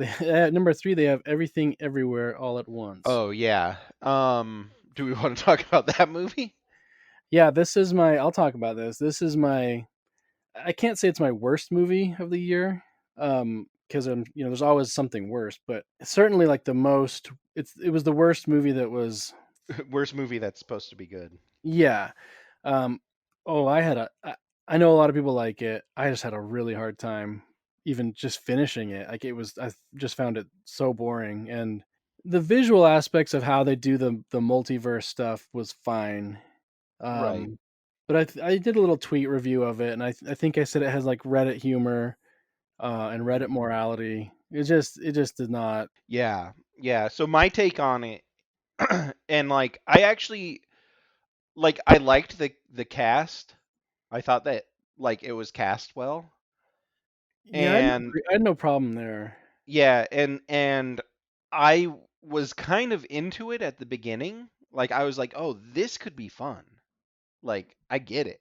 At number 3, they have Everything Everywhere All at Once. Oh yeah. Do we want to talk about that movie? Yeah, this is my. I'll talk about this. This is my. I can't say it's my worst movie of the year, because there's always something worse, but it's certainly like the most. It was the worst movie that was. Worst movie that's supposed to be good. Yeah. Um. Oh, I know a lot of people like it. I just had a really hard time even just finishing it. Like it was. I just found it so boring, and the visual aspects of how they do the multiverse stuff was fine. Right. Um, but I did a little tweet review of it, and I think I said it has like Reddit humor, and Reddit Mhm. morality. It just did not. Yeah. Yeah. So my take on it, and like I actually like I liked the cast. I thought that like it was cast well. Yeah, And I had no problem there. yeah, and I was kind of into it at the beginning. Like I was like, "Oh, this could be fun." Like I get it.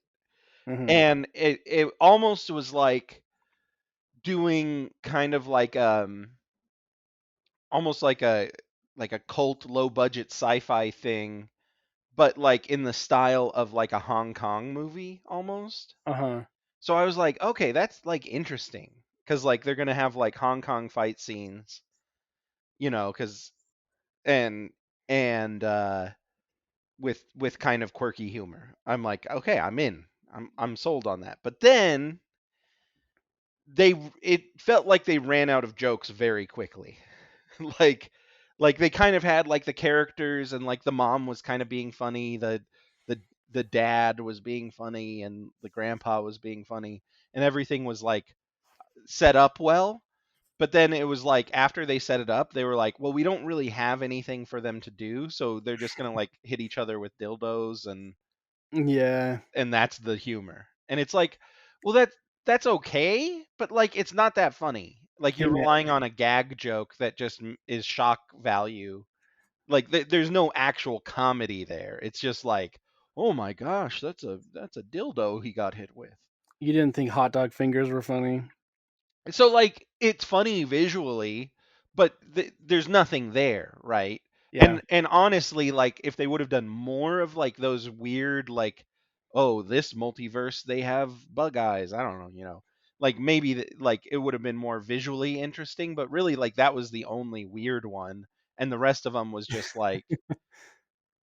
Hmm. And it almost was like doing kind of like almost like a cult low budget sci-fi thing, but like in the style of like a Hong Kong movie almost. Uh huh. So I was like, okay, that's like interesting because like they're gonna have like Hong Kong fight scenes, because and and with kind of quirky humor. I'm like, okay, I'm in. I'm sold on that. But then it felt like they ran out of jokes very quickly. like like they kind of had like the characters, and like the mom was kind of being funny, the the dad was being funny, and the grandpa was being funny, and everything was like set up well. But then it was like after they set it up, they were like, well, we don't really have anything for them to do, so they're just gonna like hit each other with dildos, Yeah. and that's the humor. And it's like, well, that's okay, but like it's not that funny. Like Hey you're man, relying on a gag joke that just is shock value. Like there's no actual comedy there. It's just like, oh my gosh, that's a dildo he got hit with. you didn't think hot dog fingers were funny? So like it's funny visually, but there's nothing there, right? Yeah. And honestly, like if they would have done more of like those weird like, oh, this multiverse they have bug eyes. I don't know, like maybe like it would have been more visually interesting, but really like that was the only weird one, and the rest of them was just like,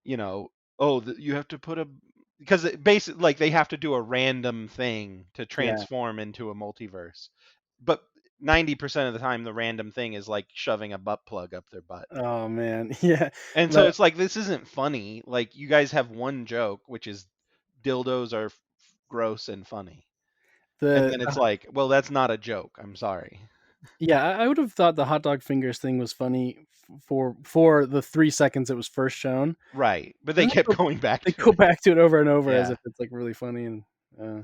you know, oh, you have to put a because basically like they have to do a random thing to Yeah. transform into a multiverse, but 90% of the time the random thing is like shoving a butt plug up their butt. Oh man. Yeah. And so But it's like this isn't funny. Like you guys have one joke, which is dildos are gross and funny. And the then it's like, well, that's not a joke. I'm sorry. yeah, I would have thought the hot dog fingers thing was funny for the 3 seconds it was first shown. Right. But they And kept going back they to go it. back to it over and over as Yeah. if it's like really funny, and uh,